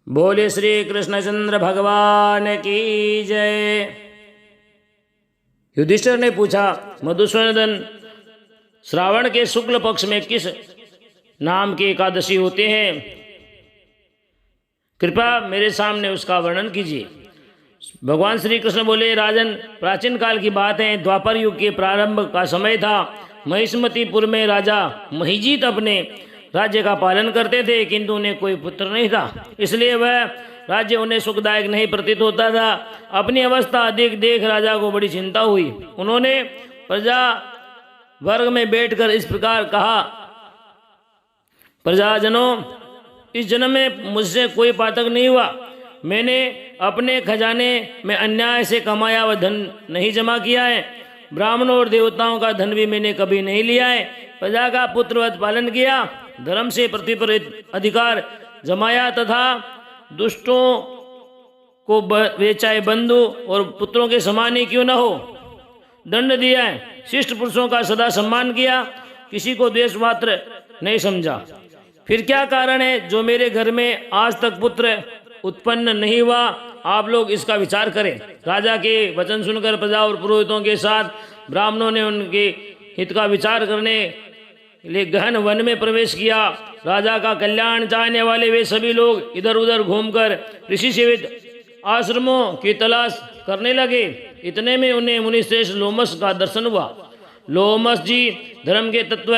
बोले श्री कृष्णचंद्र भगवान की जय। युधिष्ठिर ने पूछा, मधुसूदन, श्रावण के शुक्ल पक्ष में किस नाम की एकादशी होते हैं? कृपया मेरे सामने उसका वर्णन कीजिए। भगवान श्री कृष्ण बोले, राजन, प्राचीन काल की बात है। द्वापर युग के प्रारंभ का समय था। महिष्मतीपुर में राजा महिजीत अपने राज्य का पालन करते थे, किंतु उन्हें कोई पुत्र नहीं था। इसलिए वह राज्य उन्हें सुखदायक नहीं प्रतीत होता था। अपनी अवस्था अधिक देख राजा को बड़ी चिंता हुई। उन्होंने प्रजा वर्ग में बैठकर इस प्रकार कहा, प्रजाजनों, इस जन्म में मुझसे कोई पातक नहीं हुआ। मैंने अपने खजाने में अन्याय से कमाया हुआ धन नहीं जमा किया है। ब्राह्मणों और देवताओं का धन भी मैंने कभी नहीं लिया है। प्रजा का पुत्रवत पालन किया, धर्म से पृथ्वी पर अधिकार जमाया तथा दुष्टों को वे चाहे बंधु और पुत्रों के समान ही क्यों न हो दंड दिया है। शिष्ट पुरुषों का सदा सम्मान किया, किसी को द्वेष मात्र नहीं समझा। फिर क्या कारण है जो मेरे घर में आज तक पुत्र उत्पन्न नहीं हुआ? आप लोग इसका विचार करें। राजा के वचन सुनकर प्रजा और पुरोहितों के साथ ब्राह्मणों ने उनके हित का विचार करने लिए गहन वन में प्रवेश किया। राजा का कल्याण चाहने वाले वे सभी लोग इधर उधर घूमकर ऋषि सेवित आश्रमों की तलाश करने लगे। इतने में उन्हें मुनिश्रेष्ठ लोमस का दर्शन हुआ। लोमस जी धर्म के तत्व,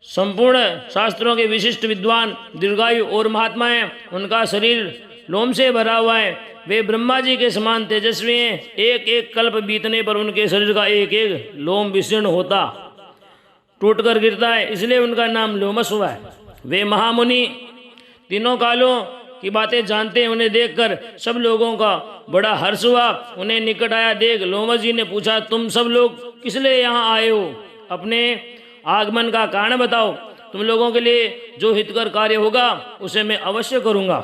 संपूर्ण शास्त्रों के विशिष्ट विद्वान, दीर्घायु और महात्मा हैं। उनका शरीर लोम से भरा हुआ है। वे ब्रह्मा जी के समान तेजस्वी हैं। एक एक कल्प बीतने पर उनके शरीर का एक एक लोम विशीर्ण होता टूटकर गिरता है, इसलिए उनका नाम लोमस हुआ है। वे महामुनि तीनों कालों की बातें जानते हैं। उन्हें देखकर सब लोगों का बड़ा हर्ष हुआ। उन्हें निकट आया देख लोमस जी ने पूछा, तुम सब लोग किस लिए यहाँ आए हो? अपने आगमन का कारण बताओ। तुम लोगों के लिए जो हितकर कार्य होगा उसे मैं अवश्य करूँगा।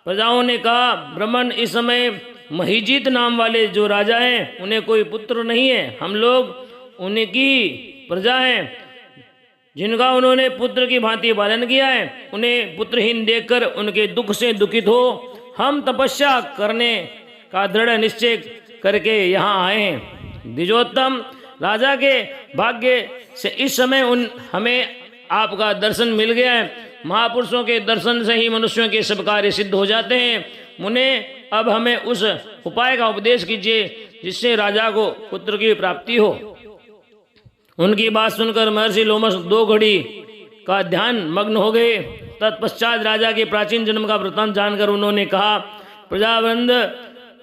प्रजाओं ने कहा, ब्राह्मण, इस समय महिजीत नाम वाले जो राजा हैं उन्हें कोई पुत्र नहीं है। हम लोग उनकी प्रजा हैं जिनका उन्होंने पुत्र की भांति पालन किया है। उन्हें पुत्रहीन देखकर उनके दुख से दुखित हो हम तपस्या करने का दृढ़ निश्चय करके यहाँ आए हैं। द्विजोत्तम, राजा के भाग्य से इस समय हमें आपका दर्शन मिल गया है। महापुरुषों के दर्शन से ही मनुष्यों के सब कार्य सिद्ध हो जाते हैं। मुने, अब हमें उस उपाय का उपदेश कीजिए जिससे राजा को पुत्र की प्राप्ति हो। उनकी बात सुनकर महर्षि लोमस 2 घड़ी का ध्यान मग्न हो गए। तत्पश्चात राजा के प्राचीन जन्म का वृत्तांत जानकर उन्होंने कहा, प्रजावृंद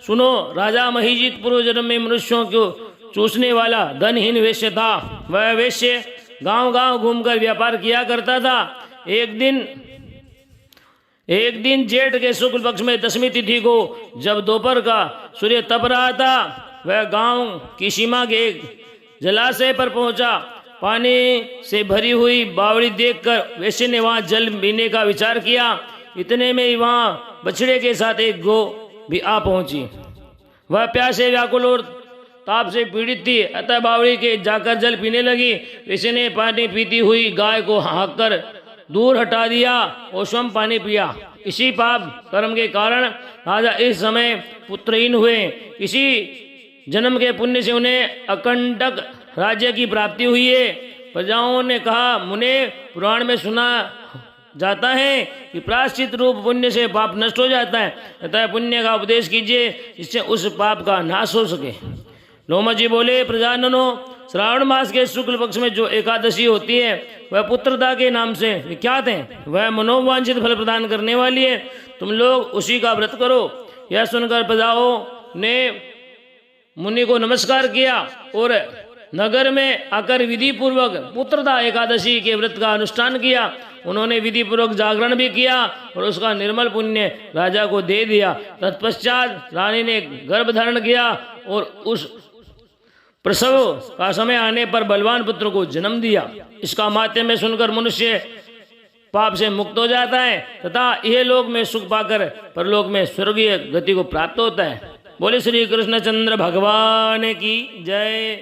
सुनो, राजा महिजीत पूर्व जन्म में मनुष्यों को चूसने वाला धनहीन वेश्य था। वह वेश्य गांव-गांव घूमकर व्यापार किया करता था। एक दिन जेठ के शुक्ल पक्ष में 10वीं तिथि को जब दोपहर का सूर्य तप रहा था, वह गांव की सीमा के एक जलाशय पर पहुंचा। पानी से भरी हुई बावड़ी देखकर वेश्या ने वहां जल पीने का विचार किया। इतने में ही वहां बछड़े के साथ एक गौ भी आ पहुंची। वह प्यास से व्याकुल और ताप से पीड़ित थी, अतः बावड़ी के जाकर जल पीने लगी। वेश्या ने पानी पीती हुई गाय को हाँक कर दूर हटा दिया और स्वयं पानी पिया। इसी पाप कर्म के कारण राजा इस समय पुत्रहीन हुए। इसी जन्म के पुण्य से उन्हें अकंटक राज्य की प्राप्ति हुई है। प्रजाओं ने कहा, मुने, पुराण में सुना जाता है कि प्रायश्चित रूप पुण्य से पाप नष्ट हो जाता है, अतः पुण्य का उपदेश कीजिए जिससे उस पाप का नाश हो सके। लोमस जी बोले, प्रजाननों, श्रावण मास के शुक्ल पक्ष में जो एकादशी होती है वह पुत्रदा के नाम से विख्यात है। वह मनोवांछित फल प्रदान करने वाली है। तुम लोग उसी का व्रत करो। यह सुनकर प्रजाओं ने मुनि को नमस्कार किया और नगर में आकर विधि पूर्वक पुत्रदा एकादशी के व्रत का अनुष्ठान किया। उन्होंने विधि पूर्वक जागरण भी किया और उसका निर्मल पुण्य राजा को दे दिया। तत्पश्चात रानी ने गर्भ धारण किया और उस प्रसव का समय आने पर बलवान पुत्र को जन्म दिया। इसका माध्यम में सुनकर मनुष्य पाप से मुक्त हो जाता है तथा यह लोक में सुख पाकर परलोक में स्वर्गीय गति को प्राप्त होता है। बोले श्री कृष्णचंद्र भगवान की जय।